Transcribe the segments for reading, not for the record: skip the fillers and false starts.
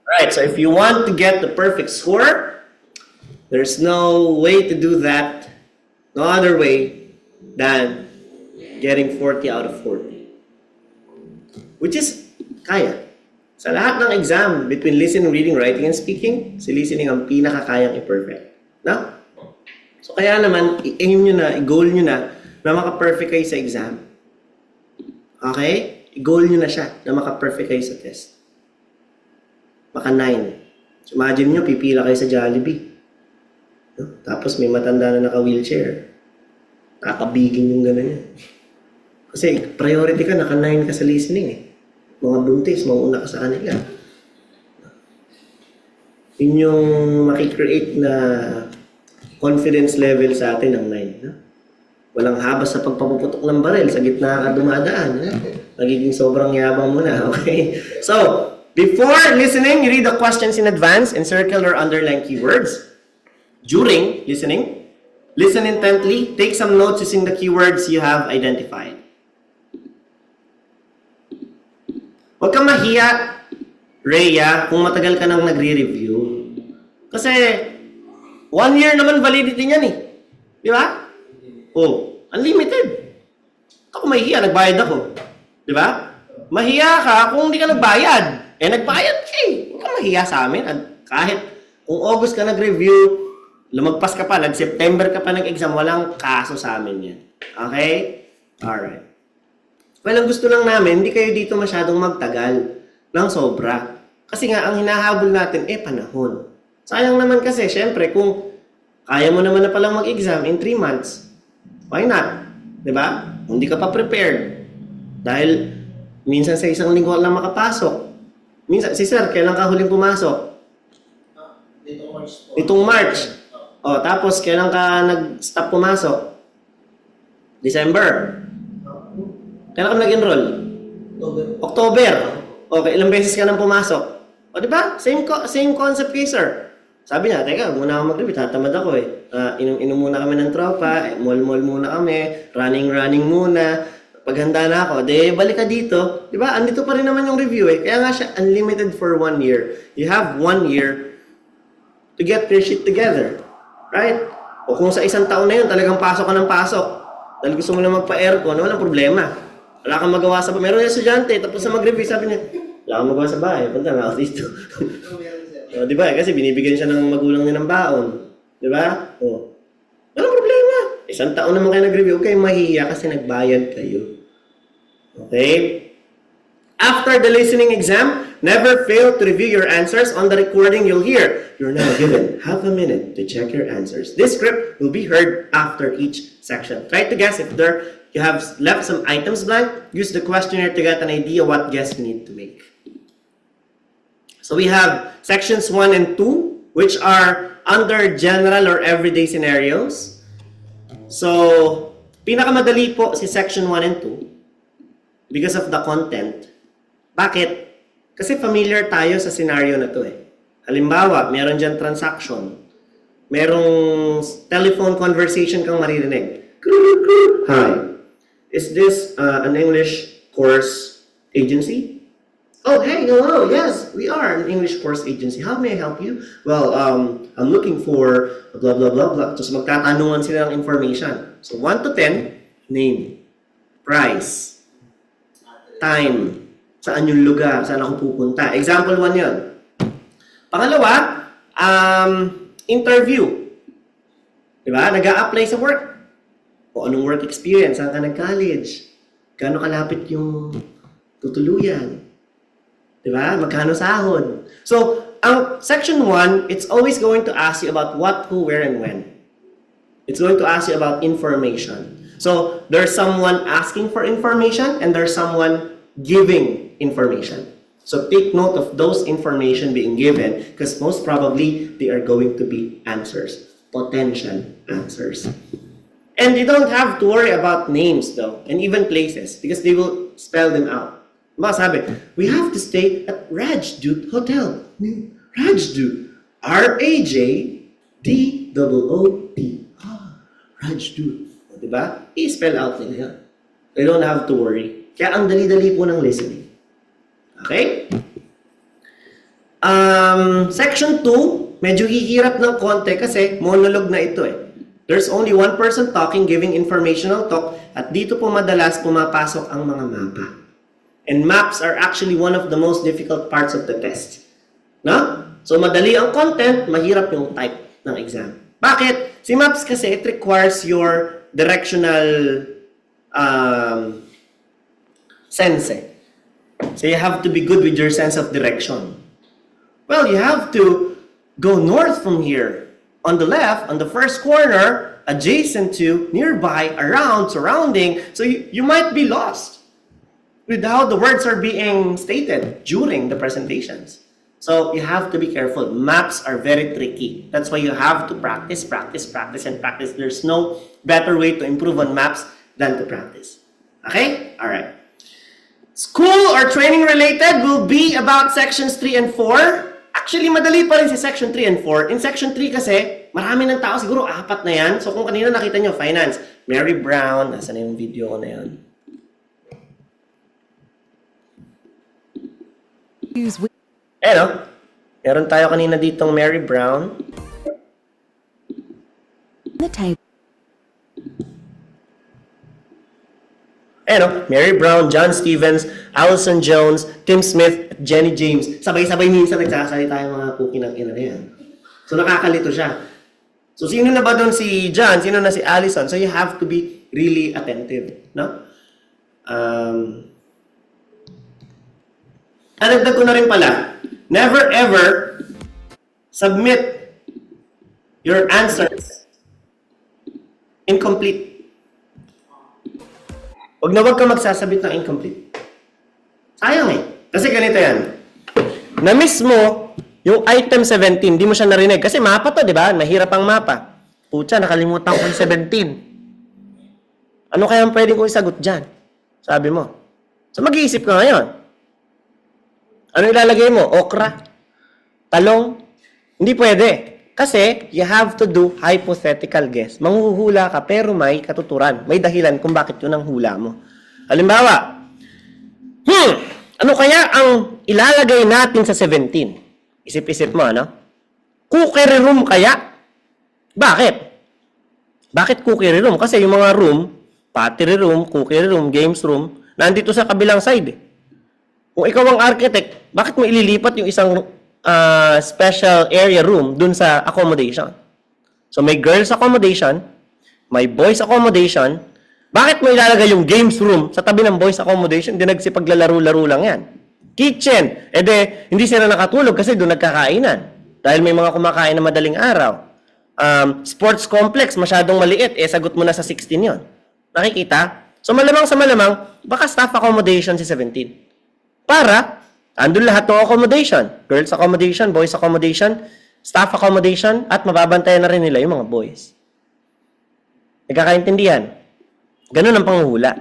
Right, so if you want to get the perfect score, there's no way to do that, no other way than getting 40 out of 40. Which is kaya. Sa lahat ng exam, between listening, reading, writing, and speaking, si listening ang pinakakayang i-perfect. No? So kaya naman, i-aim nyo na, i-goal nyo na maka-perfect kayo sa exam. Okay? I-goal nyo na siya na maka-perfect kayo sa test. Maka 9. So imagine nyo, pipila kayo sa Jollibee. No? Tapos may matanda na naka-wheelchair. Nakabigin yung gano'n yan. Kasi priority ka, naka 9 ka sa listening eh. Mga buntis, mauna ka sa kanila. Yun yung makikreate na confidence level sa atin ng 9. No? Walang habas sa pagpapuputok ng baril, sa gitna ka dumadaan. Nagiging sobrang yabang mo na, okay? So, before listening, you read the questions in advance and circle or underline keywords. During listening, listen intently, take some notes using the keywords you have identified. Huwag kang mahiya, Rhea, kung matagal ka nang nagre-review. Kasi, 1 year naman validity niyan eh. Di ba? Oh, unlimited. Ako mahiya, nagbayad ako. Di ba? Mahiya ka kung hindi ka nagbayad. Eh, nagbayad ka eh. Huwag kang mahiya sa amin. Kahit kung August ka nag-review, lumagpas ka pa, nag-September ka pa nag-exam, walang kaso sa amin yan. Okay? Alright. Well, ang gusto lang namin, hindi kayo dito masyadong magtagal ng sobra. Kasi nga, ang hinahabol natin, panahon. Sayang naman kasi, syempre, kung kaya mo naman na palang mag-exam in 3 months, why not? Diba? Hindi ka pa prepared. Dahil, minsan sa isang linggo lang makapasok. Minsan, si sir, kailan ka huling pumasok? Itong March. O, tapos, kailan ka nag-stop pumasok? December. Kailan ka nag-enroll? October. Okay, ilang beses ka nang pumasok? O, diba? Same concept kay sir. Sabi niya, teka, muna ako mag-review, tatamad ako eh. Inom muna kami ng tropa, mall muna kami, running muna. Paghanda na ako, balik ka dito. Diba? Andito pa rin naman yung review eh. Kaya nga siya, unlimited for 1 year. You have 1 year to get your shit together. Right? O kung sa isang taon na yun, talagang pasok ka ng pasok. Dahil gusto mo na magpa-aircon, walang problema. Wala kang magawa sa bahay. Meron yung estudyante, tapos sa mag-review, sabi niya, wala kang magawa sa bahay, punta na ako dito. O, diba? Kasi binibigyan siya ng magulang niya ng baon. Diba? O. Walang problema. Isang taon naman kayo nag-review, okay, mahihiya kasi nagbayad kayo. Okay? After the listening exam, never fail to review your answers. On the recording, you'll hear, you're now given half a minute to check your answers. This script will be heard after each section. Try to guess if you have left some items blank. Use the questionnaire to get an idea what guess you need to make. So we have sections 1 and 2, which are under general or everyday scenarios. So, pinakamadali po si section 1 and 2 because of the content. Bakit? Kasi familiar tayo sa scenario na to eh. Halimbawa, meron dyan transaction. Merong telephone conversation kang maririnig. Hi. Is this an English course agency? Oh, hey, hello. Yes, we are an English course agency. How may I help you? Well, I'm looking for blah, blah, blah, blah. Tapos magtatanungan sila ng information. So, 1 to 10, name, price, time, saan yung lugar, saan ako pupunta. Example 1 yun. Pangalawa, interview. Diba? Nag-a-apply sa work. O anong work experience, saan ka nag-college, gaano kalapit yung tutuluyan. Diba? Magkano sahod. So, ang section 1, it's always going to ask you about what, who, where, and when. It's going to ask you about information. So, there's someone asking for information and there's someone giving information. So, take note of those information being given because most probably, they are going to be answers. Potential answers. And you don't have to worry about names though, and even places, because they will spell them out. Sabi, we have to stay at Rajdut Hotel. Rajdut. R-A-J-D-O-O-T. Rajdut. Diba? I-spell out nila yan. You don't have to worry. Kaya ang dali-dali po ng listening. Okay? Section 2, medyo hihirap ng konti kasi monologue na ito eh. There's only one person talking, giving informational talk, at dito po madalas pumapasok ang mga mapa. And maps are actually one of the most difficult parts of the test. No? So madali ang content, mahirap yung type ng exam. Bakit? Si maps kasi, it requires your directional sense. So you have to be good with your sense of direction. Well, you have to go north from here. On the left, on the first corner, adjacent to, nearby, around, surrounding. So you might be lost with how the words are being stated during the presentations. So you have to be careful. Maps are very tricky. That's why you have to practice, practice, practice, and practice. There's no better way to improve on maps than to practice. Okay? All right. School or training related will be about sections 3 and 4. Actually, madali pa rin si section 3 and 4. In section 3 kasi, marami ng tao, siguro 4 na yan. So kung kanina nakita nyo, finance, Mary Brown, nasa na yung video ko na yan? No? Meron tayo kanina ditong Mary Brown. The table. No? Mary Brown, John Stevens, Allison Jones, Tim Smith, at Jenny James. Sabay-sabay minsan nagsasalita yung mga cookie ng ina na yan. So nakakalito siya. So sino na ba doon si John? Sino na si Allison? So you have to be really attentive. No? Adagdag ko na rin pala, never ever submit your answers incomplete. Huwag na huwag ka magsasabit ng incomplete. Sayang eh. Kasi ganito yan. Na-miss mo yung item 17, di mo siya narinig. Kasi mapa to, di ba? Mahirap ang mapa. Pucha, nakalimutan ko yung 17. Ano kaya ang pwedeng kong isagot dyan? Sabi mo. So mag-iisip ka ngayon. Ano ilalagay mo? Okra? Talong? Hindi pwede. Kasi you have to do hypothetical guess. Manghuhula ka pero may katuturan. May dahilan kung bakit yun ang hula mo. Halimbawa, ano kaya ang ilalagay natin sa 17? Isip-isip mo, ano? Cookery room kaya? Bakit? Bakit cookery room? Kasi yung mga room, pottery room, cookery room, games room, nandito sa kabilang side. Kung ikaw ang architect, bakit mo ililipat yung isang special area room dun sa accommodation? So may girls accommodation, may boys accommodation. Bakit mo ilalagay yung games room sa tabi ng boys accommodation? Hindi nagsipaglalaro-laro lang yan. Kitchen, hindi sila nakatulog kasi doon nagkakainan. Dahil may mga kumakain na madaling araw. Sports complex, masyadong maliit, sagot mo na sa 16 yon. Nakikita? So malamang sa malamang, baka staff accommodation si 17. Para, andun lahat ng accommodation. Girls accommodation, boys accommodation, staff accommodation, at mababantayan na rin nila yung mga boys. Nagkakaintindihan? Ganun ang panghuhula.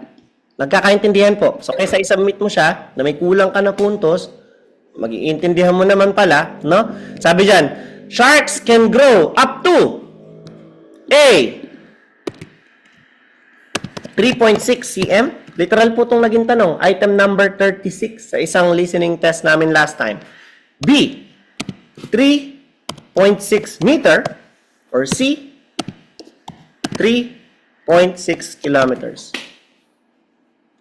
Nagkakaintindihan po. So, kaysa isubmit mo siya, na may kulang ka na puntos, mag-iintindihan mo naman pala, no? Sabi dyan, sharks can grow up to A, 3.6 cm. Literal po itong naging tanong. Item number 36 sa isang listening test namin last time. B, 3.6 meter. Or C, 3.6 kilometers.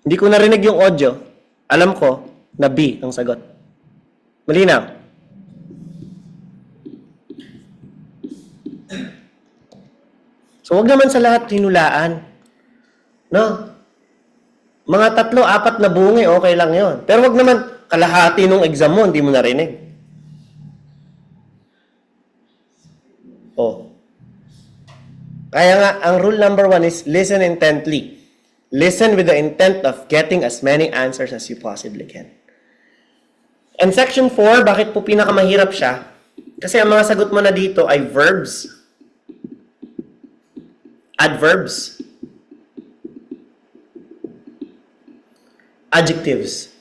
Hindi ko narinig yung audio. Alam ko na B ang sagot. Malinaw? So, wag naman sa lahat hinulaan. No? Mga 3-4 na bungi, okay lang yon. Pero wag naman kalahati nung exam mo, hindi mo narinig. Oh. Kaya nga, ang rule number 1 is listen intently. Listen with the intent of getting as many answers as you possibly can. And section 4, bakit po pinakamahirap siya? Kasi ang mga sagot mo na dito ay verbs, adverbs, adjectives.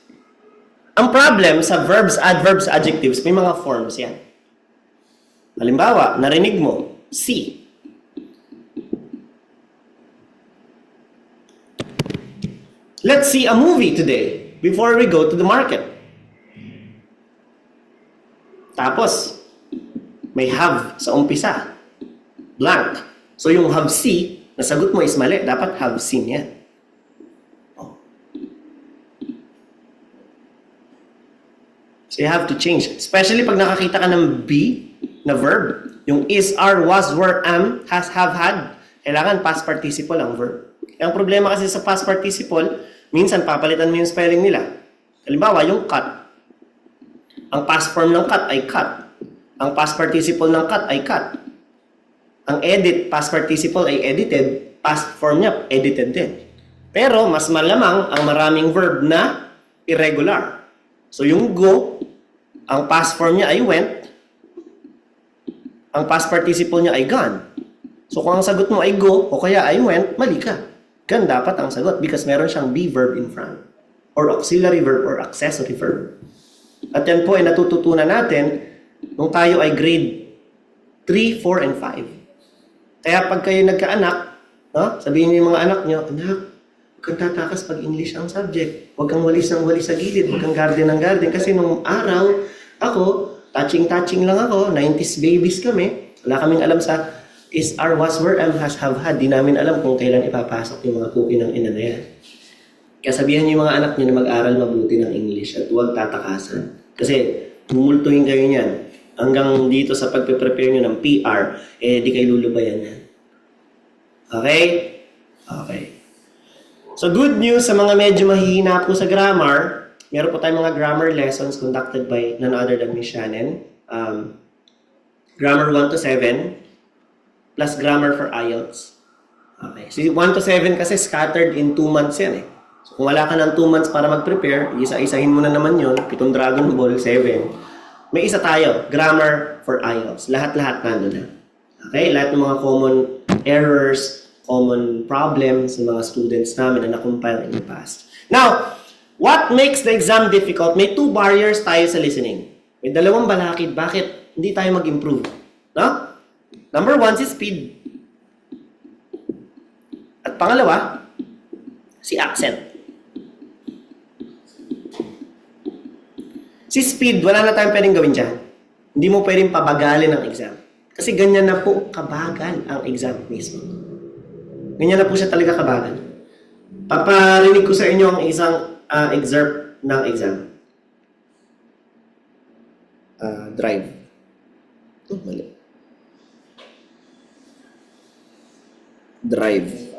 Ang problem sa verbs, adverbs, adjectives, may mga forms yan. Halimbawa, narinig mo, see. Let's see a movie today before we go to the market. Tapos, may have sa umpisa. Blank. So yung have see, nasagot mo is mali. Dapat have seen yan. Oh. So you have to change. Especially pag nakakita ka ng be na verb. Yung is, are, was, were, am, has, have, had. Kailangan past participle ang verb. Ang problema kasi sa past participle, minsan papalitan mo yung spelling nila. Halimbawa, yung cut. Ang past form ng cut ay cut. Ang past participle ng cut ay cut. Ang edit, past participle ay edited. Past form niya, edited din. Pero, mas malamang ang maraming verb na irregular. So, yung go, ang past form niya ay went. Ang past participle niya ay gone. So, kung ang sagot mo ay go o kaya ay went, mali ka. Gone dapat ang sagot because meron siyang be verb in front. Or auxiliary verb or accessory verb. At yan po ay natututunan natin nung tayo ay grade 3, 4, and 5. Kaya pag kayo nagkaanak, no, sabihin niyo yung mga anak niyo, anak, huwag kang tatakas pag English ang subject. Huwag kang walis ng walis sa gilid. Huwag kang garden ng garden. Kasi nung araw, ako, touching lang ako, 90s babies kami. Wala kaming alam sa is, are, was, were, am, has, have, had. Di namin alam kung kailan ipapasok yung mga cookie ng ina na yan. Kaya sabihan niyo yung mga anak niyo na mag-aral mabuti ng English at huwag tatakasan. Kasi tumultuhin kayo niyan. Hanggang dito sa pagpe-prepare nyo ng PR, di kayo lulubayan yan. Okay? Okay. So good news sa mga medyo mahihina po sa grammar, meron po tayong mga grammar lessons conducted by none other than Miss Shannon. Grammar 1 to 7, plus grammar for IELTS. Okay. So 1 to 7 kasi scattered in 2 months yan eh. So kung wala ka ng 2 months para mag-prepare, isa-isahin mo na naman yun, 7 Dragon Ball, 7. May isa tayo, grammar for IELTS. Lahat-lahat nandun na. Okay? Lahat ng mga common errors, common problems ng mga students namin na na-compile in the past. Now, what makes the exam difficult? May 2 barriers tayo sa listening. May 2 balakid. Bakit hindi tayo mag-improve? No? Number 1, si speed. At pangalawa, si accent. Si speed, wala na tayong pwedeng gawin dyan. Hindi mo pwedeng pabagalin ang exam. Kasi ganyan na po kabagal ang exam mismo. Ganyan na po siya talaga kabagal. Paparinig ko sa inyo ang isang excerpt ng exam. Drive. Mali. Drive.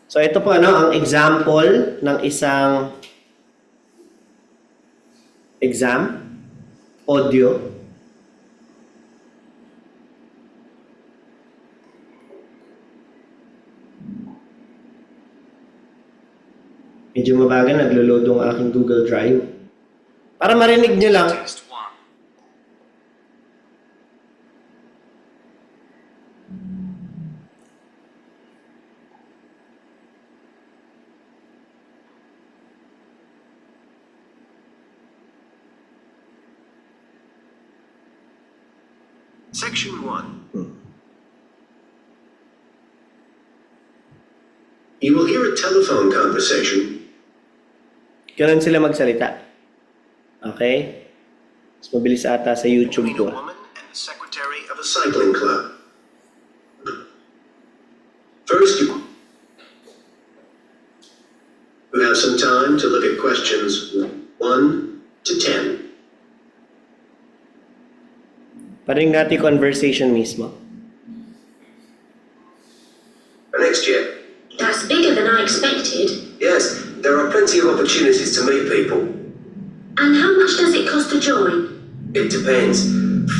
So ito po ang example ng isang exam audio. Medyo mabagal, naglo-load ang aking Google Drive. Para marinig nyo lang. Section 1. You will hear a telephone conversation. Ganun sila magsalita. Okay? Mas mabilis ata sa YouTube Between to. a woman and the secretary of a cycling club. First, you have some time to look at questions 1 to 10. Parinig natin conversation mismo. Next year. That's bigger than I expected. Yes, there are plenty of opportunities to meet people. And how much does it cost to join? It depends.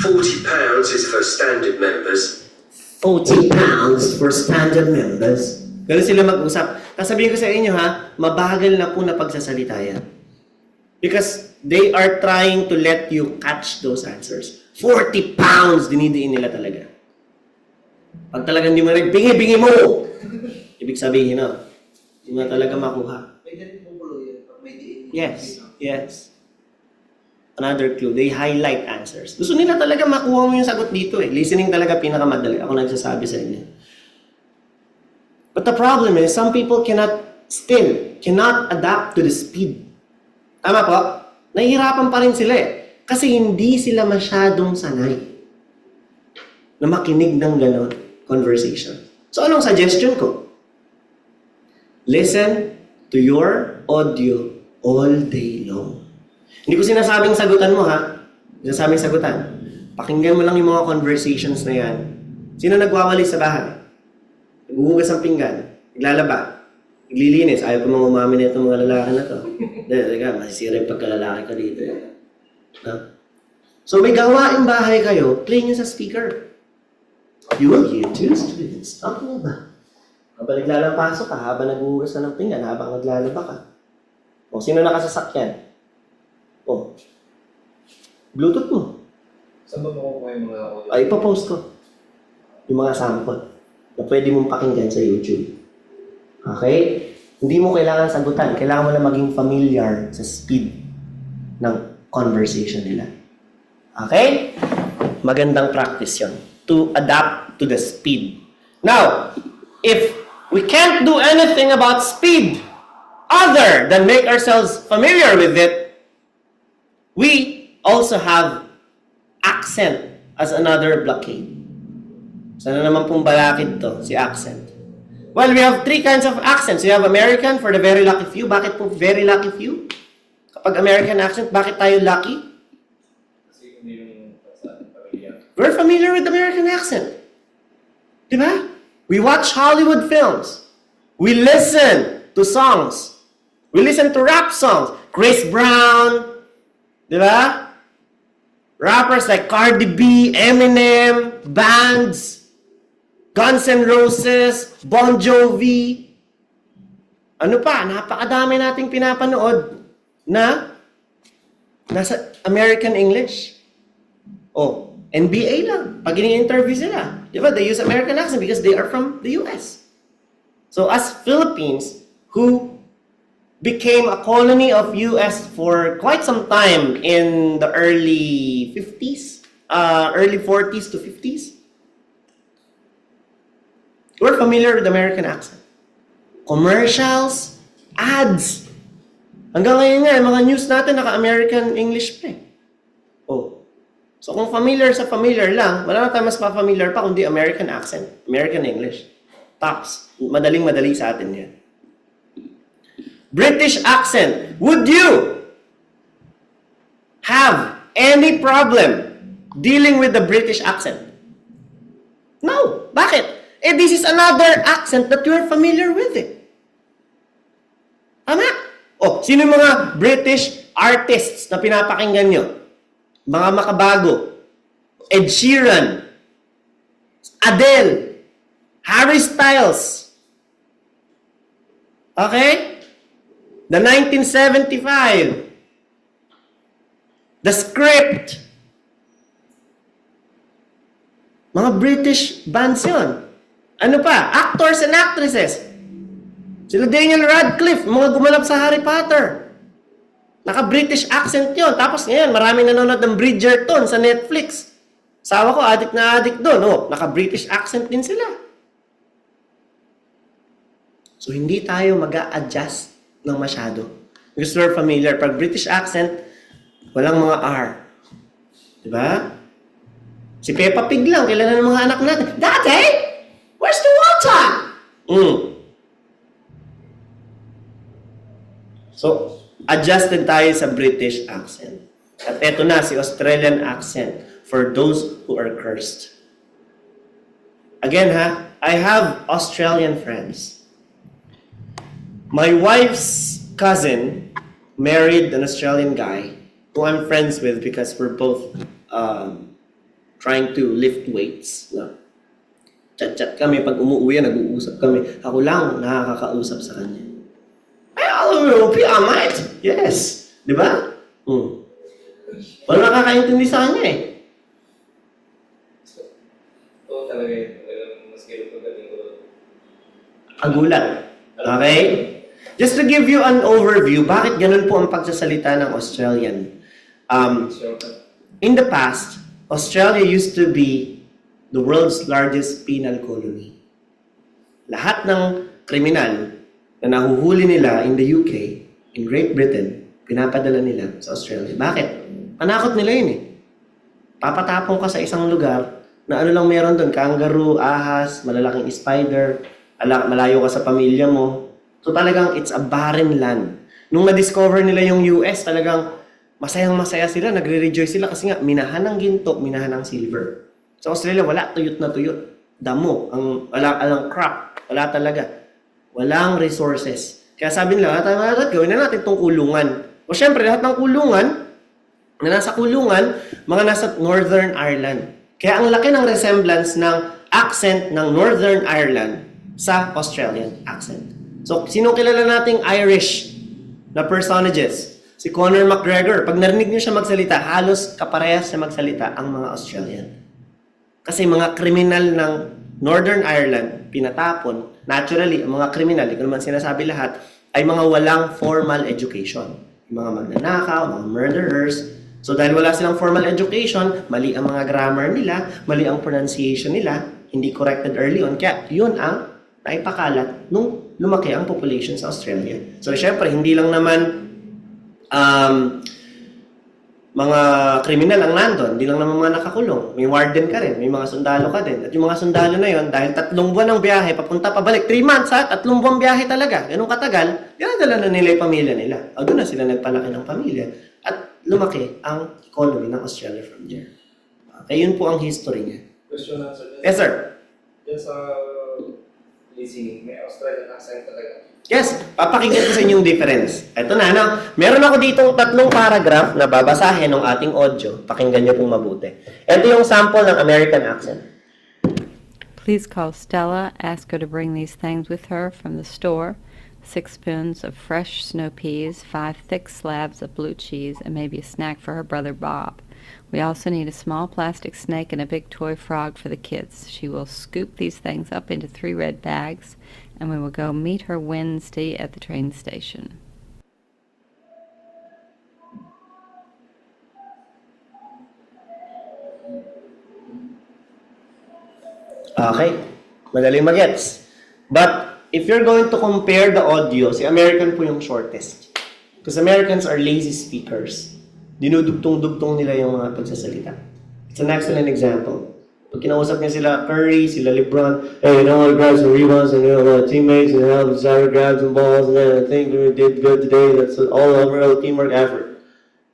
£40 is for standard members. £40 for standard members. Ganun sila mag-usap. Tapos sabihin ko sa inyo mabagal na po na pagsasalita yan. Because they are trying to let you catch those answers. £40 dinidiin nila talaga. Pag talagang di mo rin, bingi mo! Ibig sabihin hindi mo talaga makuha. Yes, yes. Another clue, they highlight answers. Gusto nila talaga makuha mo yung sagot dito Listening talaga pinakamadali. Ako nagsasabi sa inyo. But the problem is, some people cannot adapt to the speed Tama po? Nahihirapan pa rin sila eh. Kasi hindi sila masyadong sanay na makinig ng ganon conversation. So anong suggestion ko? Listen to your audio all day long. Hindi ko sinasabing sagutan mo ha. Sinasabing sagutan. Pakinggan mo lang yung mga conversations na yan. Sino nagwawalis sa bahay? Naghuhugas ng pinggan. Naglalaba. Naglilinis. Ayaw pa mga umami na itong mga lalaki na to. Teka, masisira yung pagkalalaki ka dito. No? So may gawaing bahay kayo, play nyo sa speaker. You will hear two students talking about. Habang naglalapasok ka, habang naghuhugas ka ng pinggan, habang naglalaba ka. O, sino nakasasakyan? O, Bluetooth mo. Saan ba makukuha yung mga audio? Ay, ipapost ko. Yung mga sample na pwede mong pakinggan sa YouTube. Okay? Hindi mo kailangan sagutan. Kailangan mo na maging familiar sa speed ng conversation nila. Okay? Magandang practice yon to adapt to the speed. Now, if we can't do anything about speed other than make ourselves familiar with it, we also have accent as another blockade. Sana naman pong balakid to, si accent. Well, we have three kinds of accents. We have American for the very lucky few. Bakit po very lucky few? Kapag American accent, bakit tayo lucky? Kasi hindi yung sa pamilya. We're familiar with American accent. Diba? We watch Hollywood films. We listen to songs. We listen to rap songs. Chris Brown. Diba? Rappers like Cardi B, Eminem, bands, Guns N' Roses, Bon Jovi. Ano pa? Napakadami nating pinapanood na nasa American English. Oh, NBA lang. Pag ini-interview sila. Diba? They use American accent because they are from the US. So as Philippines, who became a colony of US for quite some time in the early 50s, early 40s to 50s, we're familiar with the American accent. Commercials, ads. Hanggang ngayon nga, mga news natin naka-American English pa eh. Oh. So kung familiar sa familiar lang, wala na tayo mas pa-familiar pa kundi American accent, American English. Tops. Madaling-madali sa atin yan. British accent. Would you have any problem dealing with the British accent? No. Bakit? This is another accent that you're familiar with it. Tama? Oh, sino yung mga British artists na pinapakinggan nyo? Mga makabago. Ed Sheeran. Adele. Harry Styles. Okay? The 1975. The Script. Mga British bands yun. Ano pa? Actors and actresses. Sila Daniel Radcliffe, mga gumanap sa Harry Potter. Naka-British accent yun. Tapos ngayon, maraming nanonood ng Bridgerton sa Netflix. Sawa ko, adik na adik doon. Oh, naka-British accent din sila. So, hindi tayo mag-a-adjust ng masyado. Because we're familiar. Pag British accent, walang mga R. Diba? Si Peppa Pig lang, kailan ng mga anak natin. Daddy, where's the water? So, adjusted tayo sa British accent. At eto na, si Australian accent for those who are cursed. Again ha, I have Australian friends. My wife's cousin married an Australian guy who I'm friends with because we're both trying to lift weights. No? Chat-chat kami. Pag umuwi, nag-uusap kami. Ako lang nakakausap sa kanya. Ay, alam mo, mate. Yes. Di ba? Walang nakakaintindi sa kanya eh. Oo, talaga yun. Mas kailan ko galing ko. Agulat. Okay? Just to give you an overview, bakit ganun po ang pagsasalita ng Australian? In the past, Australia used to be the world's largest penal colony. Lahat ng kriminal na nahuhuli nila in the UK, in Great Britain, pinapadala nila sa Australia. Bakit? Panakot nila yun eh. Papatapong ka sa isang lugar na ano lang meron doon, kangaroo, ahas, malalaking spider, malayo ka sa pamilya mo. So talagang it's a barren land. Nung na-discover nila yung US, talagang masayang-masaya sila, nagre-rejoice sila kasi nga minahan ng ginto, minahan ng silver. Sa Australia, wala tuyot na tuyot. Damo, walang crop, wala talaga. Walang resources. Kaya sabi nila, gawin na natin itong kulungan. O syempre, lahat ng kulungan, na nasa kulungan, mga nasa Northern Ireland. Kaya ang laki ng resemblance ng accent ng Northern Ireland sa Australian accent. So, sino kilala nating Irish na personages? Si Conor McGregor. Pag narinig niyo siya magsalita, halos kaparehas siya magsalita ang mga Australian. Kasi mga kriminal ng Northern Ireland, pinatapon. Naturally, ang mga kriminal, hindi ko naman sinasabi lahat, ay mga walang formal education. Yung mga magnanakaw, mga murderers. So dahil wala silang formal education, mali ang mga grammar nila, mali ang pronunciation nila, hindi corrected early on. Kaya yun ang naipakalat nung lumaki ang population sa Australia. So syempre, hindi lang naman mga kriminal ang nandun, hindi lang naman mga nakakulong. May warden ka rin, may mga sundalo ka din. At yung mga sundalo na yon, dahil 3 buwan ang biyahe, papunta pabalik, 3 months ha, 3 buwan biyahe talaga. Ganun katagal, dinadala na nila yung pamilya nila. O doon na sila nagpalaki ng pamilya. At lumaki ang economy ng Australia from there. Kaya yun po ang history niya. Question answer. Yes, sir. Diyan sa listening, may Australian accent talaga. Yes, papakinggan ko sa inyo yung difference. Ito na, no? Meron ako ditong 3 paragraph na babasahin ng ating audio. Pakinggan niyo pong mabuti. Ito yung sample ng American accent. Please call Stella, ask her to bring these things with her from the store. 6 spoons of fresh snow peas, 5 thick slabs of blue cheese, and maybe a snack for her brother Bob. We also need a small plastic snake and a big toy frog for the kids. She will scoop these things up into 3 red bags, and we will go meet her Wednesday at the train station. Okay, madaling magets. But if you're going to compare the audio, si American po yung shortest. Because Americans are lazy speakers. Dinudugtong-dugtong nila yung mga pagsasalita. It's an excellent example. Pag kinausap niya sila Curry, sila LeBron, hey, you know, I grabbed some rebounds and you know, teammates and I decided to grab some balls and then I think we did good today. That's all overall teamwork effort.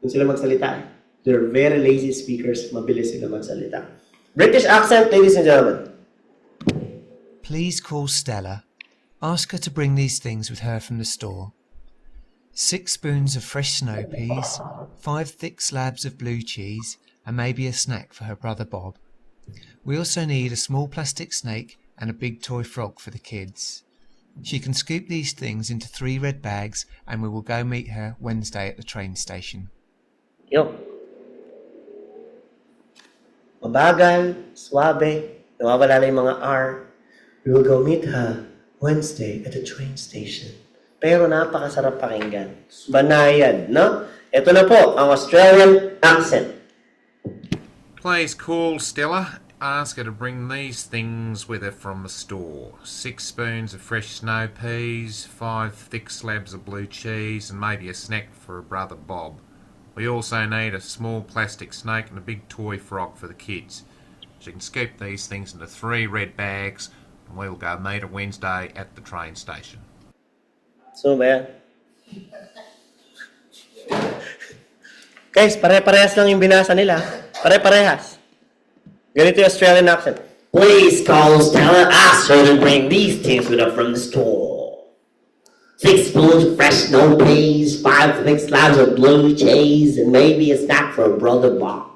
Yun sila magsalita. They're very lazy speakers. Mabilis sila magsalita. British accent, ladies and gentlemen. Please call Stella. Ask her to bring these things with her from the store. 6 spoons of fresh snow peas, 5 thick slabs of blue cheese, and maybe a snack for her brother Bob. We also need a small plastic snake and a big toy frog for the kids. She can scoop these things into 3 red bags and we will go meet her Wednesday at the train station. Yo. Mabagal, suabe, nawawala na yung mga R. We will go meet her Wednesday at the train station. Pero napakasarap pakinggan. Banayad, no? Ito na po, ang Australian accent. Please call Stella. Ask her to bring these things with her from the store. 6 spoons of fresh snow peas, 5 thick slabs of blue cheese, and maybe a snack for her brother Bob. We also need a small plastic snake and a big toy frog for the kids. She can scoop these things into 3 red bags, and we will go meet her Wednesday at the train station. So ba yan? Guys, pare-parehas lang yung binasa nila. Pare-parehas. Ganito yung Australian accent. Please call Stella, ask her to bring these things with her from the store. 6 spoons of fresh snow peas, 5 thick slabs of blue cheese, and maybe a snack for her brother Bob.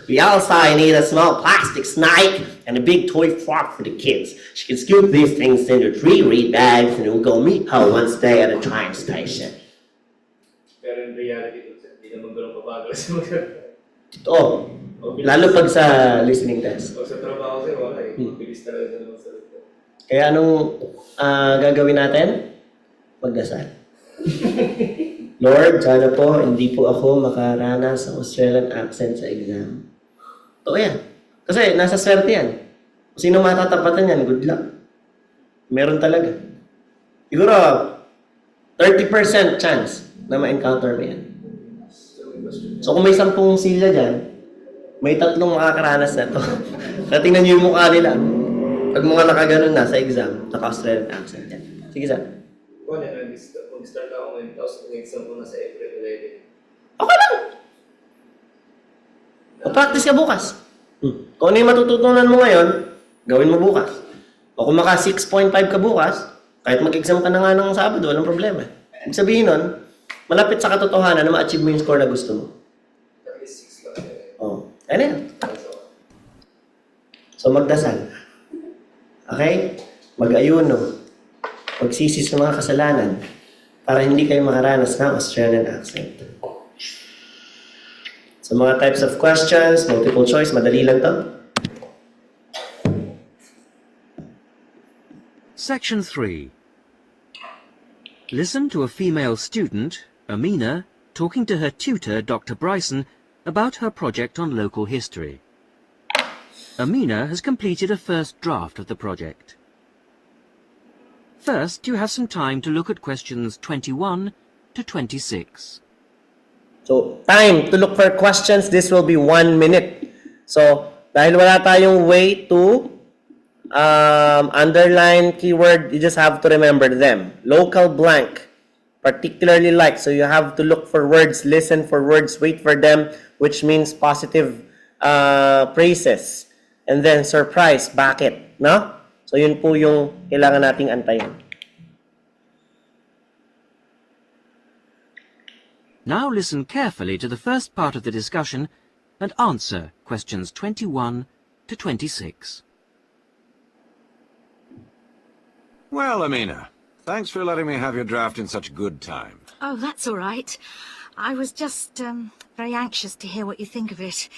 We also need a small plastic snake and a big toy frog for the kids. She can scoop these things into 3 red bags and we'll go meet her Wednesday at a train station. Pero in reality, hindi naman ganun kabagal sa mga. Totoo. Lalo pag sa listening test. Pag sa trabaho kasi wala eh. Bilis talaga na magsalita. Kaya anong gagawin natin? Magdasal. Lord, sana po hindi po ako makaranas ng Australian accent sa exam. Totoo yan. Kasi nasa swerte yan. Kung sino matatapatan yan, good luck. Meron talaga. Siguro, 30% chance na ma-encounter mo yan? So, may question. So kung may 10 silya dyan, may 3 makakaranas na to. Natingnan niyo yung mukha nila. Pag mga nakaganon na sa exam, naka-Australian accent yan. Sige, sir. Kung ano, mag-start ako ngayon, tapos mag-exam ko na sa April 11. Okay lang. O-practice ka bukas. Kung ano yung matututunan mo ngayon, gawin mo bukas. O kung maka 6.5 ka bukas, kahit mag-exam ka na nga ng Sabado, walang problema. Ibig sabihin nun, malapit sa katotohanan na ma-achieve mo yung score na gusto mo. At least 6 lang. Oh, ano yan? So magdasal. Okay? Mag-ayuno. Magsisi sa mga kasalanan para hindi kayo makaranas ng Australian accent. So mga types of questions, multiple choice, madali lang to. Section 3. Listen to a female student, Amina, talking to her tutor, Dr. Bryson, about her project on local history. Amina has completed a first draft of the project. First, you have some time to look at questions 21 to 26. So, time to look for questions, this will be 1 minute. So, dahil wala tayong way to underline keyword, you just have to remember them. Local blank, particularly like. So, you have to look for words, listen for words, wait for them, which means positive phrases. And then, surprise, bakit? No? So, yun po yung kailangan nating antayin. Now listen carefully to the first part of the discussion and answer questions 21 to 26. Well, Amina, thanks for letting me have your draft in such good time. Oh, that's all right. I was just very anxious to hear what you think of it.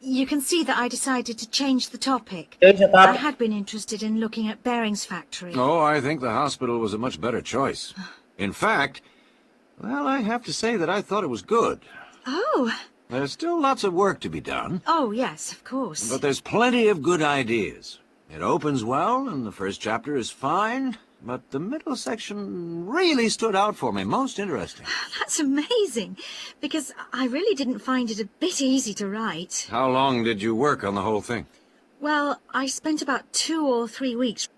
You can see that I decided to change the topic. Change the I topic. had been interested in looking at Bering's factory. Oh, I think the hospital was a much better choice. In fact, well, I have to say that I thought it was good. Oh. There's still lots of work to be done, Oh, yes, of course. but there's plenty of good ideas. It opens well, and the first chapter is fine, but the middle section really stood out for me, most interesting. That's amazing, because I really didn't find it a bit easy to write. How long did you work on the whole thing? Well, I spent about 2 or 3 weeks.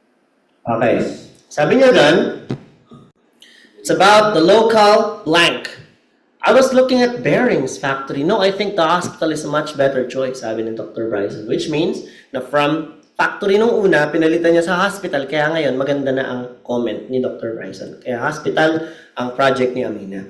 Okay. Sabi niya dun, it's about the local blank. I was looking at Bering's factory. No, I think the hospital is a much better choice, sabi ni Dr. Bryson. Which means na from factory nung una, pinalitan niya sa hospital. Kaya ngayon, maganda na ang comment ni Dr. Bryson. Kaya hospital ang project ni Amina.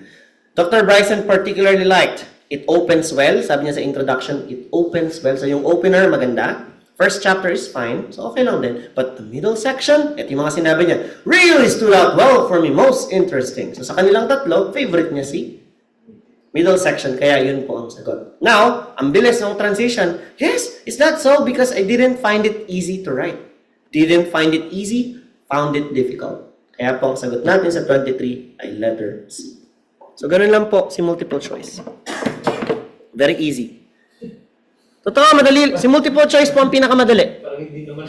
Dr. Bryson particularly liked, it opens well. Sabi niya sa introduction, it opens well. So yung opener, maganda. First chapter is fine, so okay lang din. But the middle section, ito yung mga sinabi niya, really stood out well for me, most interesting. So sa kanilang tatlo, favorite niya si middle section, kaya yun po ang sagot. Now, ang bilis ng transition. Yes, it's not so because I didn't find it easy to write. Didn't find it easy, found it difficult. Kaya po ang sagot natin sa 23 ay letter C. So ganun lang po si multiple choice. Very easy. Totoo, madali. Si multiple choice po ang pinakamadali. Parang hindi naman.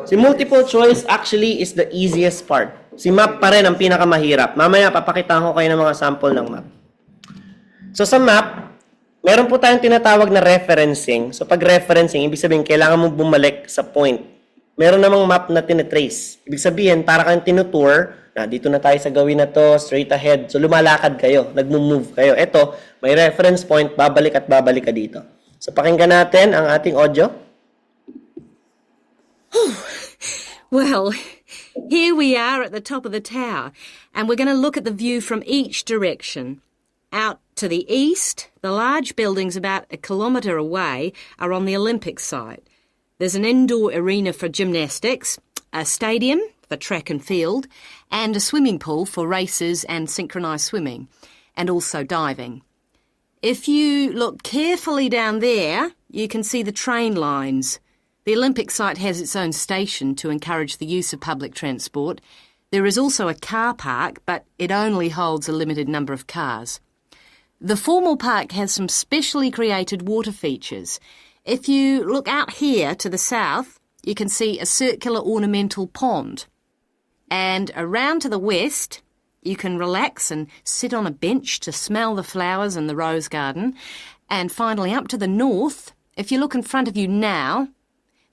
Si multiple choice actually is the easiest part. Si map pa rin ang pinakamahirap. Mamaya, papakitaan ko kayo ng mga sample ng map. So sa map, meron po tayong tinatawag na referencing. So pag referencing, ibig sabihin, kailangan mo bumalik sa point. Meron namang map na tinitrace. Ibig sabihin, para kang tinutour, na dito na tayo sa gawin na to, straight ahead. So lumalakad kayo, nagmo-move kayo. Ito, may reference point, babalik at babalik ka dito. So pakinggan natin ang ating audio. Well, here we are at the top of the tower, and we're going to look at the view from each direction. Out to the east, the large buildings about 1 kilometre away are on the Olympic site. There's an indoor arena for gymnastics, a stadium for track and field, and a swimming pool for races and synchronised swimming, and also diving. If you look carefully down there, you can see the train lines. The Olympic site has its own station to encourage the use of public transport. There is also a car park, but it only holds a limited number of cars. The formal park has some specially created water features. If you look out here to the south, you can see a circular ornamental pond. And around to the west, You can relax and sit on a bench to smell the flowers and the rose garden. And finally, up to the north, if you look in front of you now,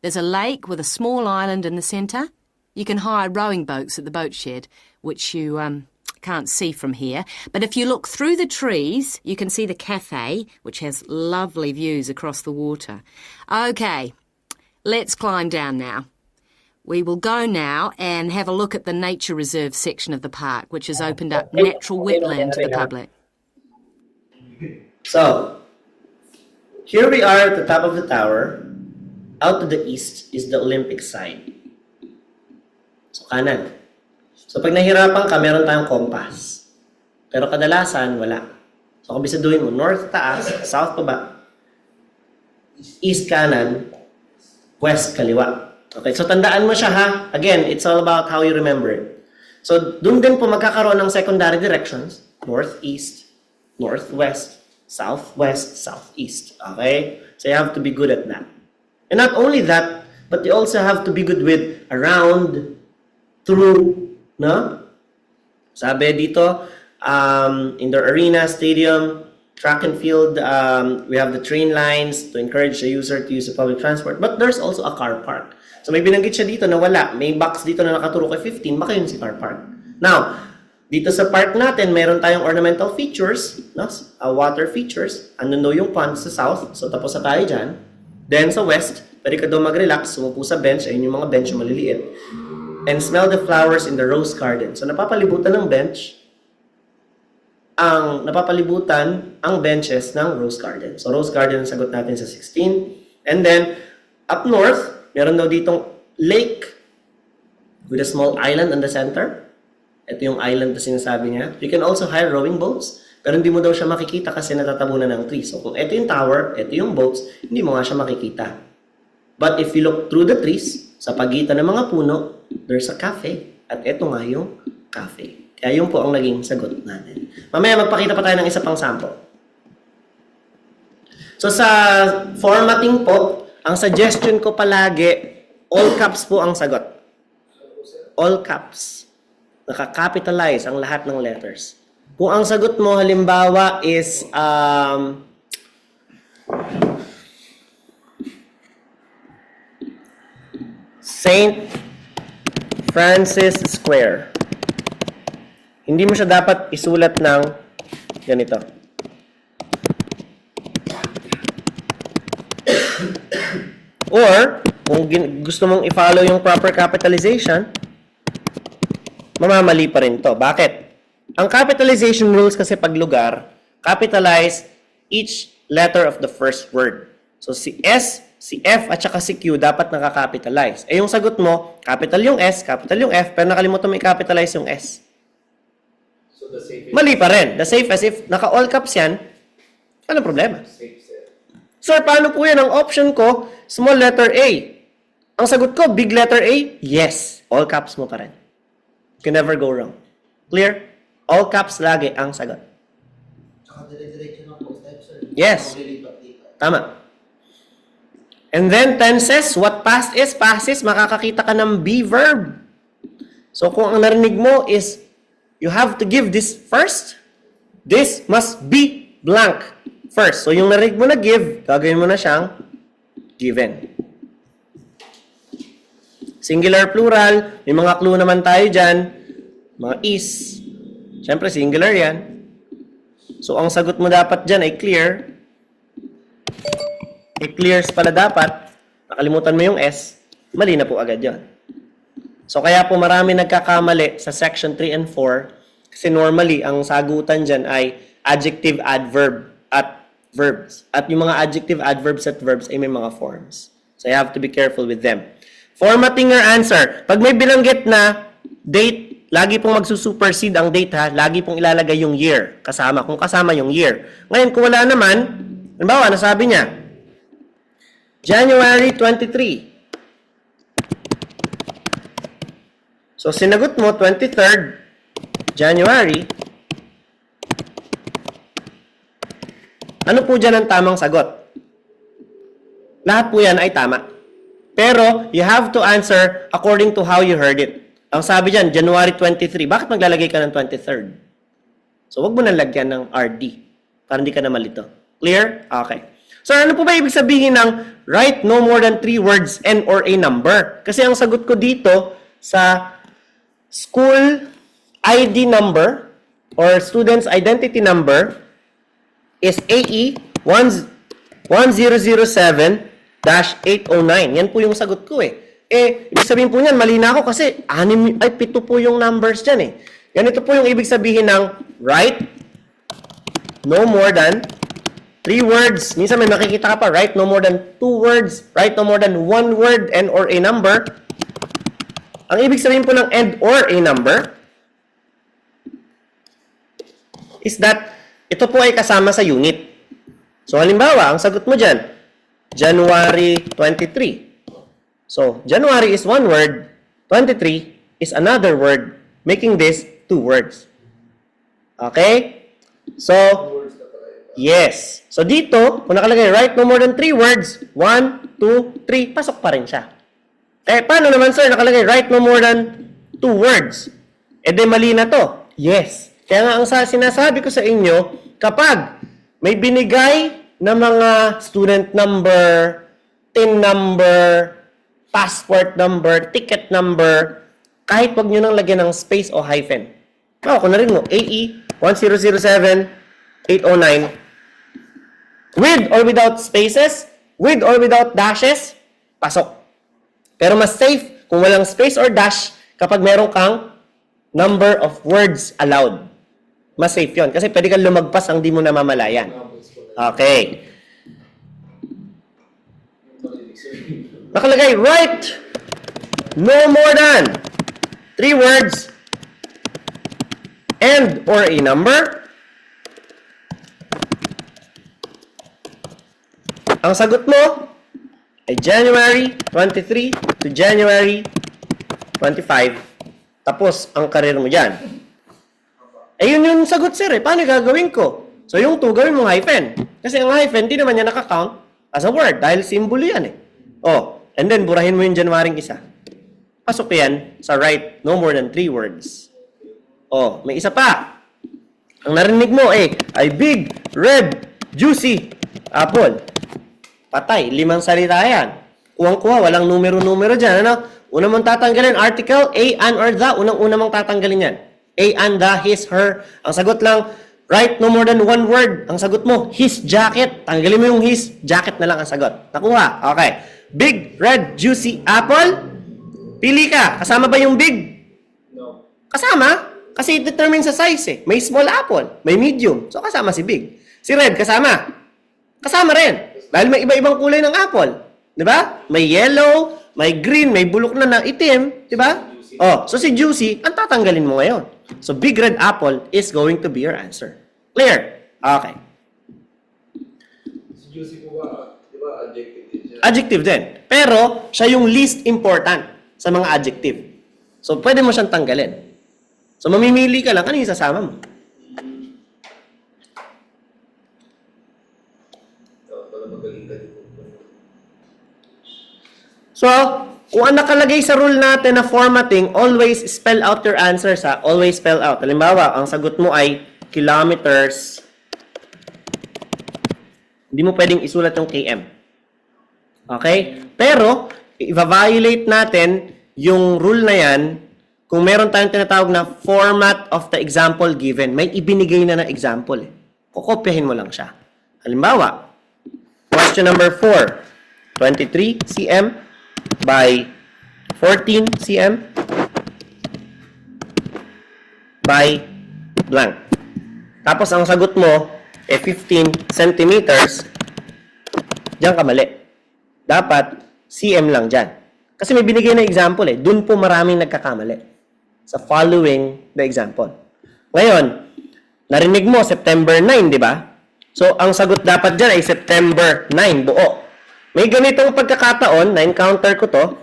there's a lake with a small island in the centre. You can hire rowing boats at the boat shed, which you can't see from here. But if you look through the trees, you can see the cafe, which has lovely views across the water. OK, let's climb down now. We will go now and have a look at the nature reserve section of the park, which has opened up natural wetland to the public. So, here we are at the top of the tower. Out to the east is the Olympic side. So, kanan. So, pag nahirapan ka, meron tayong compass. Pero kadalasan, wala. So, kung bisaduhin mo, north taas, south baba, east kanan, west kaliwa. Okay, so tandaan mo siya ha. Again, it's all about how you remember it. So, dun din po magkakaroon ng secondary directions. Northeast, northwest, southwest, southeast. Okay? So, you have to be good at that. And not only that, but you also have to be good with around, through, no? Sabi dito, indoor arena, stadium, track and field, we have the train lines to encourage the user to use the public transport. But there's also a car park. So may binanggit siya dito na wala. May box dito na nakaturo kay 15, baka yun si car park. Now, dito sa park natin, meron tayong ornamental features, no? Water features. Ano no yung pond sa south. So tapos na tayo dyan. Then sa west, pwede ka daw mag-relax, sumupo sa bench, ayun yung mga bench yung maliliit. And smell the flowers in the rose garden. So napapalibutan ng bench, ang benches ng rose garden. So rose garden ang sagot natin sa 16. And then, up north, meron daw ditong lake with a small island in the center. Ito yung island na sinasabi niya. You can also hire rowing boats, pero hindi mo daw siya makikita kasi natatabunan ng trees. So kung ito yung tower, ito yung boats, hindi mo nga siya makikita. But if you look through the trees, sa pagitan ng mga puno, there's a cafe. At ito nga yung cafe. Kaya yun po ang naging sagot natin. Mamaya magpakita pa tayo ng isa pang sample. So sa formatting po, ang suggestion ko palagi, all caps po ang sagot. All caps. Naka-capitalize ang lahat ng letters. Kung ang sagot mo halimbawa is St. Francis Square. Hindi mo siya dapat isulat ng ganito. Or, kung gusto mong i-follow yung proper capitalization, mamamali pa rin to. Bakit? Ang capitalization rules kasi pag lugar, capitalize each letter of the first word. So, si S, si F, at saka si Q dapat nakakapitalize. Eh, yung sagot mo, capital yung S, capital yung F, pero nakalimutan mo i-capitalize yung S. So the safest. Mali pa rin. The safest, if naka-all caps yan, anong problema? Safe, sir. Sir, paano po yan? Ang option ko, small letter A. Ang sagot ko, big letter A? Yes. All caps mo pa rin. You can never go wrong. Clear? All caps lagi ang sagot. Yes. Tama. And then tenses, what past is, makakakita ka ng be verb. So kung ang narinig mo is, you have to give this first, this must be blank first. So yung narinig mo na give, gagawin mo na siyang given. Singular, plural, may mga clue naman tayo dyan. Mga is. Siyempre, singular yan. So ang sagot mo dapat dyan ay clear. Clears pala dapat, nakalimutan mo yung S, mali na po agad yon. So kaya po marami nagkakamali sa section 3 and 4 kasi normally ang sagutan dyan ay adjective, adverb, at verbs. At yung mga adjective, adverbs, at verbs ay may mga forms. So you have to be careful with them. Formatting your answer. Pag may binanggit na date, lagi pong magsusupersede ang date ha, lagi pong ilalagay yung year kasama, kung kasama yung year. Ngayon kung wala naman, halimbawa, nasabi niya, January 23. So, sinagot mo, 23rd January. Ano po dyan ang tamang sagot? Lahat po yan ay tama. Pero, you have to answer according to how you heard it. Ang sabi dyan, January 23. Bakit maglalagay ka ng 23rd? So, wag mo na lagyan ng RD para hindi ka na malito. Clear? Okay. So, ano po ba ibig sabihin ng write no more than 3 words and or a number? Kasi ang sagot ko dito sa school ID number or student's identity number is AE 1007-809. Yan po yung sagot ko eh. Ibig sabihin po niyan, mali na ako kasi 7 po yung numbers dyan eh. Ganito po yung ibig sabihin ng write no more than 3 words. Minsan may makikita ka pa, write no more than 2 words, write no more than 1 word and or a number. Ang ibig sabihin po ng and or a number is that ito po ay kasama sa unit. So halimbawa, ang sagot mo dyan, January 23. So, January is 1 word, 23 is another word, making this 2 words. Okay? So, yes. So, dito, kung nakalagay, write no more than 3 words, 1, 2, 3, pasok pa rin siya. Paano naman, sir, nakalagay, write no more than 2 words? Mali na to. Yes. Kaya nga, ang sinasabi ko sa inyo, kapag may binigay na mga student number, TIN number, passport number, ticket number, kahit wag nyo nang lagyan ng space o hyphen. Kung na rin mo, AE 1007-809, with or without spaces, with or without dashes, pasok. Pero mas safe kung walang space or dash kapag meron kang number of words allowed. Mas safe yon kasi pwede kang lumagpas ang di mo namamalayan. Okay. Nakalagay, write no more than 3 words and or a number. Ang sagot mo ay January 23 to January 25. Tapos ang karir mo dyan. Yun yung sagot, sir. Paano gagawin ko? So yung 2, gawin mong hyphen. Kasi ang hyphen, di naman niya nakakount as a word dahil simbolo yan eh. And then, burahin mo yung January 1. Pasok yan sa write no more than 3 words. May isa pa. Ang narinig mo ay big, red, juicy, apple. Patay, 5 salita yan. Kuwang-kuha, walang numero-numero dyan. Ano? Una mong tatanggalin, article, a, an, or the. Unang-una mong tatanggalin yan. A, an, the, his, her. Ang sagot lang, write no more than 1 word. Ang sagot mo, his jacket. Tanggalin mo yung his, jacket na lang ang sagot. Nakuha. Okay. Big, red, juicy, apple. Pili ka. Kasama ba yung big? No. Kasama. Kasi it determines sa size eh. May small apple, may medium. So kasama si big. Si red, kasama. Kasama rin. Dahil may iba-ibang kulay ng apple. Di ba? May yellow, may green, may bulok na itim. Di ba? So si juicy, ang tatanggalin mo ngayon. So big red apple is going to be your answer. Clear? Okay. Si Juicy po ba, di ba, adjective din siya? Adjective din. Pero, siya yung least important sa mga adjective. So, pwede mo siyang tanggalin. So, mamimili ka lang, ano yung sasama mo? So, kung ang nakalagay sa rule natin na formatting, always spell out your answers ha. Always spell out. Halimbawa, ang sagot mo ay kilometers. Hindi mo pwedeng isulat yung km. Okay? Pero, i-violate natin yung rule na yan kung meron tayong tinatawag na format of the example given. May ibinigay na example. Kukopyahin mo lang siya. Halimbawa, question number 4, 23 cm by 14 cm by blank. Tapos, ang sagot mo, 15 centimeters, diyan ka mali. Dapat, cm lang dyan. Kasi may binigay na example Doon po maraming nagkakamali. Sa following the example. Ngayon, narinig mo, September 9, di ba? So, ang sagot dapat dyan ay September 9, buo. May ganitong pagkakataon, na-encounter ko to.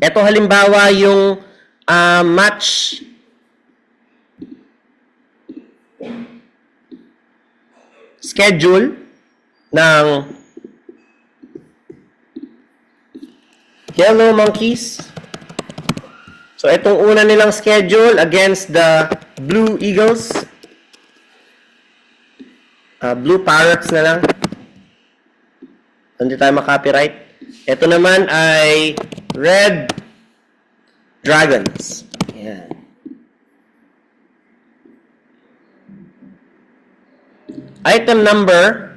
Ito halimbawa yung match schedule ng Yellow Monkeys So, itong una nilang schedule against the Blue Eagles. Blue Parrots na lang. Hindi tayo makopyright. Ito naman ay Red Dragons. Yan. Item number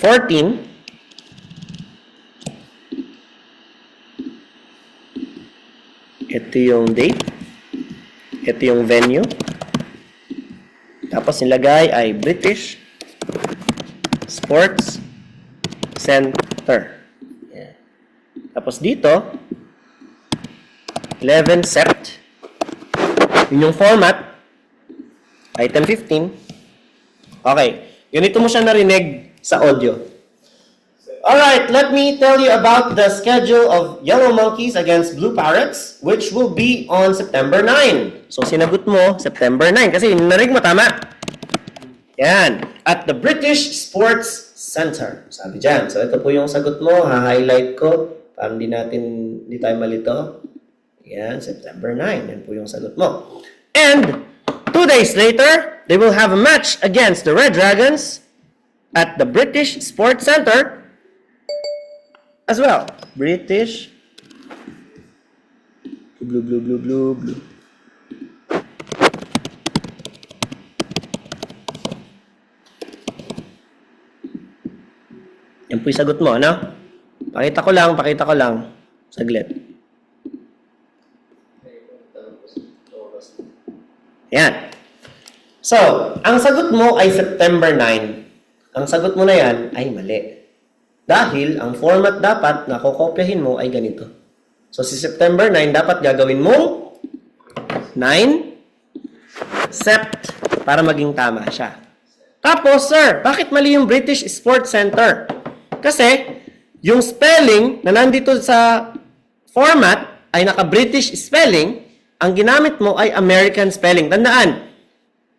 14. Ito yung date. Ito yung venue. Tapos nilagay ay British Sports Center. Yan. Tapos dito, 11 Sept. Yun yung format. Item 15. Okay. Ganito mo siya narinig sa audio. Alright, let me tell you about the schedule of Yellow Monkeys against Blue Parrots, which will be on September 9. So, sinagot mo, September 9. Kasi narinig mo, tama. Yan. At the British Sports Center. Sabi dyan. So, ito po yung sagot mo. Ha-highlight ko. Para hindi tayo malito. Yan, September 9. Yan po yung sagot mo. And, 2 days later, they will have a match against the Red Dragons at the British Sports Center as well. British blue. Yan po yung sagot mo, ano? Pakita ko lang. Saglit. Yan. So, ang sagot mo ay September 9. Ang sagot mo na yan ay mali. Dahil ang format dapat na kokopyahin mo ay ganito. So, si September 9, dapat gagawin mo 9 Sept para maging tama siya. Tapos, sir, bakit mali yung British Sports Center? Kasi, yung spelling na nandito sa format ay naka-British spelling, ang ginamit mo ay American spelling. Tandaan,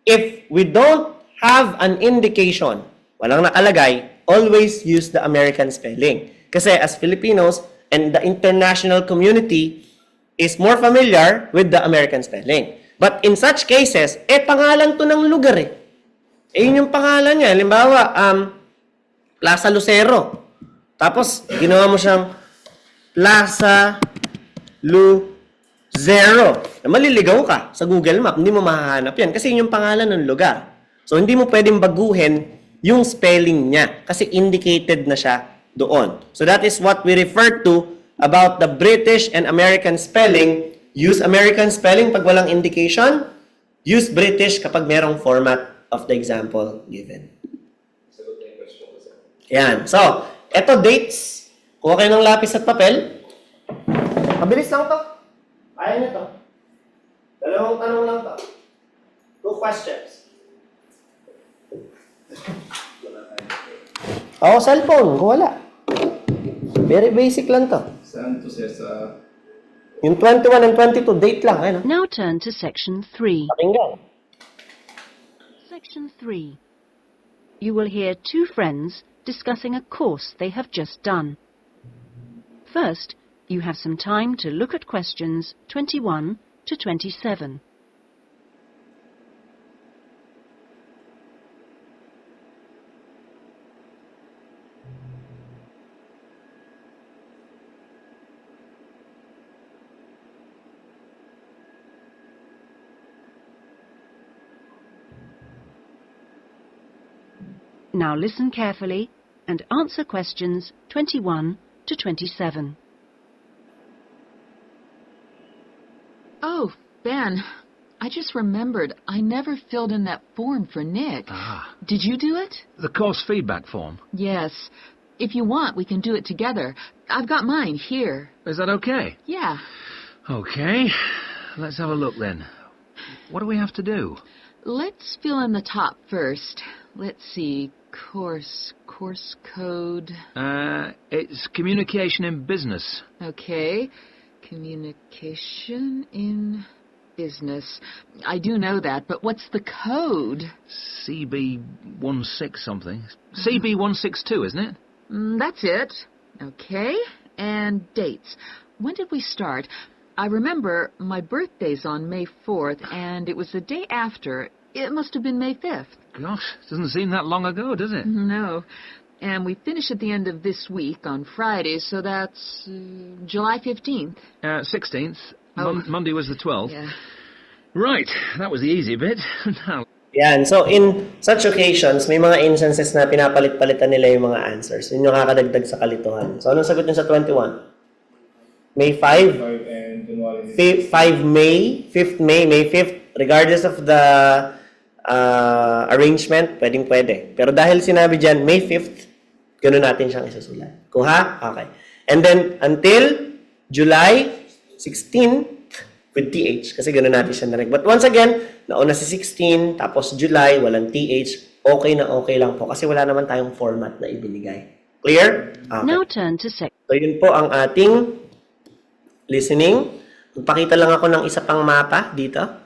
if we don't have an indication, walang nakalagay, always use the American spelling. Kasi as Filipinos and the international community is more familiar with the American spelling. But in such cases, pangalan to ng lugar eh. Yun yung pangalan niya. Halimbawa, Plaza Lucero. Tapos, ginawa mo siyang Plaza Lucero. Maliligaw ka sa Google Map. Hindi mo mahahanap yan. Kasi yun yung pangalan ng lugar. So, hindi mo pwedeng baguhin yung spelling niya. Kasi indicated na siya doon. So, that is what we refer to about the British and American spelling. Use American spelling pag walang indication. Use British kapag merong format of the example given. Yan. So, eto dates. Kuha kayo ng lapis at papel. Mabilis lang to. Kaya nyo to. 2 tanong lang to. 2 questions. Cellphone. Kung wala. Very basic lang to. Saan to, sir? Sa... Yung 21 and 22, date lang. Ayun. Now turn to section 3. Pakinggan. Section 3. You will hear 2 friends discussing a course they have just done. First, you have some time to look at questions 21 to 27. Now listen carefully and answer questions 21 to 27. Oh, Ben, I just remembered I never filled in that form for Nick. Ah. Did you do it? The course feedback form? Yes. If you want, we can do it together. I've got mine here. Is that okay? Yeah. Okay. Let's have a look then. What do we have to do? Let's fill in the top first. Let's see. Course code. It's communication in business. Okay. Communication in business. I do know that, but what's the code? CB16 something. CB162, isn't it? That's it. Okay. And dates. When did we start? I remember my birthday's on May 4th, and it was the day after. It must have been May 5th. Gosh, doesn't seem that long ago, does it? No. And we finish at the end of this week on Friday, so that's July 15th. 16th. Oh. Monday was the 12th. Yeah. Right, that was the easy bit. Now, Yan. So, in such occasions, may mga instances na pinapalit-palitan nila yung mga answers. Yun yung kakadagdag sa kalituhan. So, anong sagot nyo sa 21? May 5? 5 and January. 5 May, 5th May, May 5th. Regardless of the arrangement, pwede. Pero dahil sinabi dyan, May 5th, gano'n natin siyang isusulat. Kuha? Okay. And then, until July 16th, with TH, kasi gano'n natin siya na-reg. But once again, nauna si 16, tapos July, walang TH, okay na okay lang po, kasi wala naman tayong format na ibinigay. Clear? Okay. Now turn to sec. So, yun po ang ating listening. Magpakita lang ako ng isa pang mapa dito.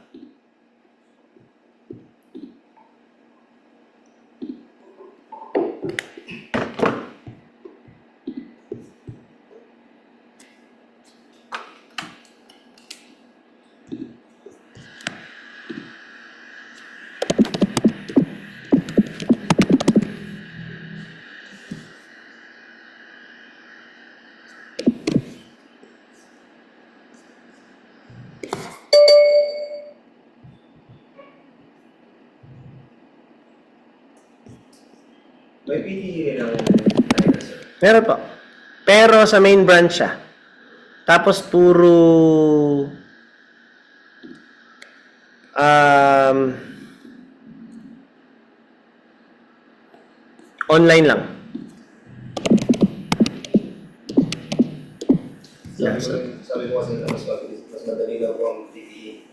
May PTE rin ang Meron po. Pero sa main branch siya. Tapos puro online lang. Sabi ko kasi mas madali daw po ang PTE.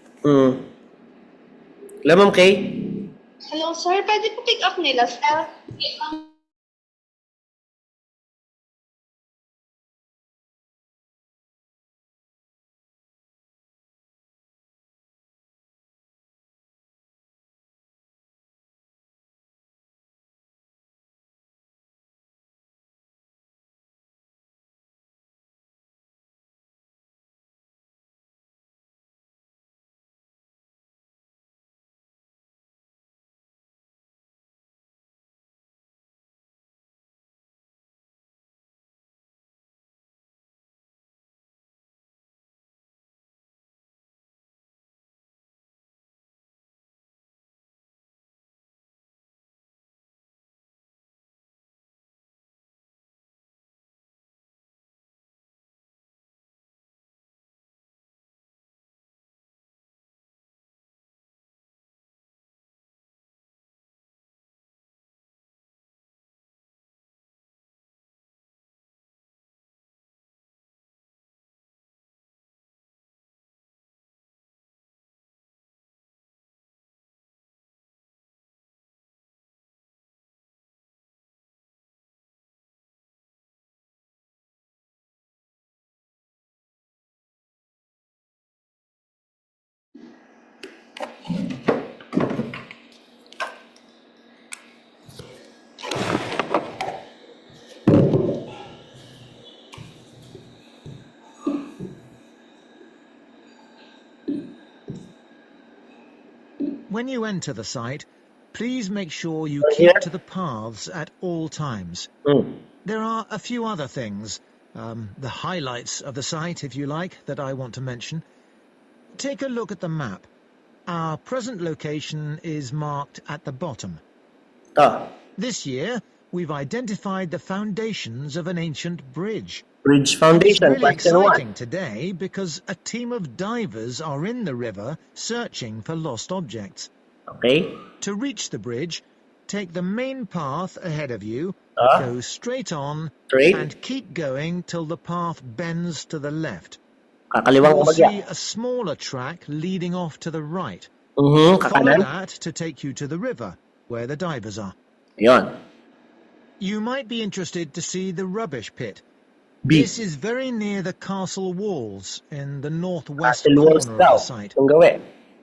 Lamang Kay? Hello, sir. Pwede po pick up nila, sir? When you enter the site, please make sure you keep to the paths at all times. There are a few other things, the highlights of the site, if you like, that I want to mention. Take a look at the map. Our present location is marked at the bottom. This year, we've identified the foundations of an ancient bridge. Bridge foundation. It's really exciting today because a team of divers are in the river searching for lost objects. Okay. To reach the bridge, take the main path ahead of you, go straight on, and keep going till the path bends to the left. You'll see a smaller track leading off to the right. Follow that to take you to the river, where the divers are. You might be interested to see the rubbish pit. This is very near the castle walls in the northwest corner of the site.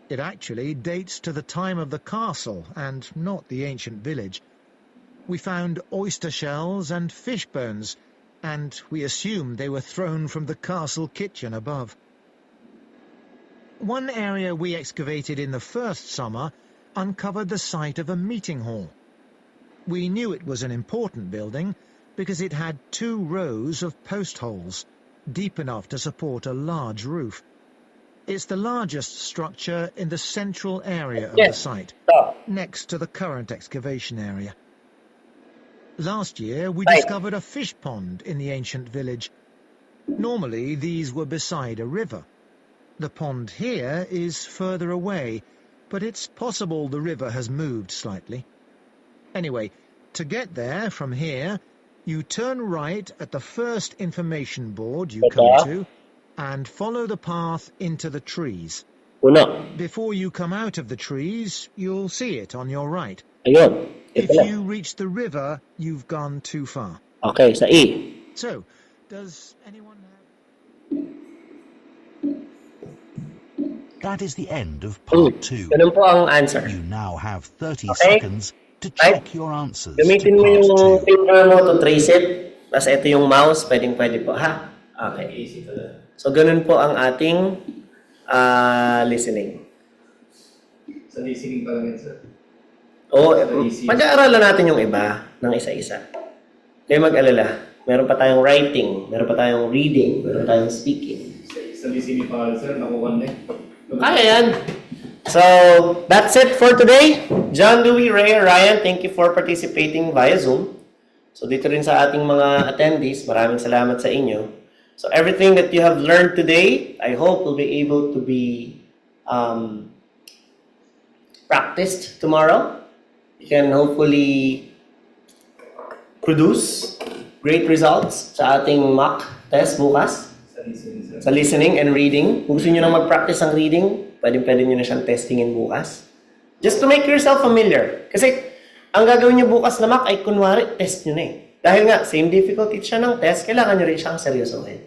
It actually dates to the time of the castle and not the ancient village. We found oyster shells and fish bones, and we assumed they were thrown from the castle kitchen above. One area we excavated in the first summer uncovered the site of a meeting hall. We knew it was an important building because it had 2 rows of post holes, deep enough to support a large roof. It's the largest structure in the central area of the site, next to the current excavation area. Last year, we discovered a fish pond in the ancient village. Normally, these were beside a river. The pond here is further away, but it's possible the river has moved slightly. Anyway, to get there from here, you turn right at the first information board you come to and follow the path into the trees. Before you come out of the trees, you'll see it on your right. Ayun. If Ito lang. you reach the river, you've gone too far. Okay, sa E. So, does anyone That is the end of part 2. Ganun po ang answer. You now have 30 Okay. seconds to check your answers to Gamitin mo part yung 2. finger mo to trace it. Tapos ito yung mouse, pwede po, ha? Okay. So, ganun po ang ating listening. Sa listening pa lang yan, sir. O, pag-aaralan natin yung iba ng isa-isa. Kayo mag-alala. Meron pa tayong writing, meron pa tayong reading, meron pa tayong speaking. Sa listening pa lang, sir, nakuha na Kaya yan. So, that's it for today. John, Louie, Ray, Ryan, thank you for participating via Zoom. So, dito rin sa ating mga attendees, maraming salamat sa inyo. So, everything that you have learned today, I hope will be able to be practiced tomorrow. You can hopefully produce great results sa ating mock test bukas. Sa listening and reading. Kung gusto nyo na mag-practice ang reading, pwede nyo na siyang testingin bukas. Just to make yourself familiar. Kasi, ang gagawin nyo bukas na mock ay kunwari, test nyo na eh. Dahil nga, same difficulty siya ng test, kailangan nyo rin siyang seryosohin.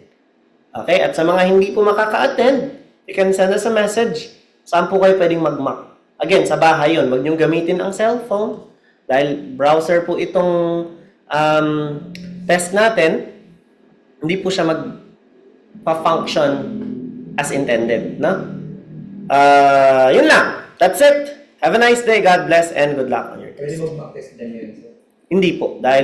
Okay? At sa mga hindi po makaka-attend, you can send us a message. Saan po kayo pwedeng mag-mock? Again, sa bahay yun. Huwag nyo gamitin ang cellphone. Dahil browser po itong test natin, hindi po siya pa-function as intended, no? Yun lang. That's it. Have a nice day. God bless and good luck on your test. Pwede mag-practice din yun, sir. Hindi po. Dahil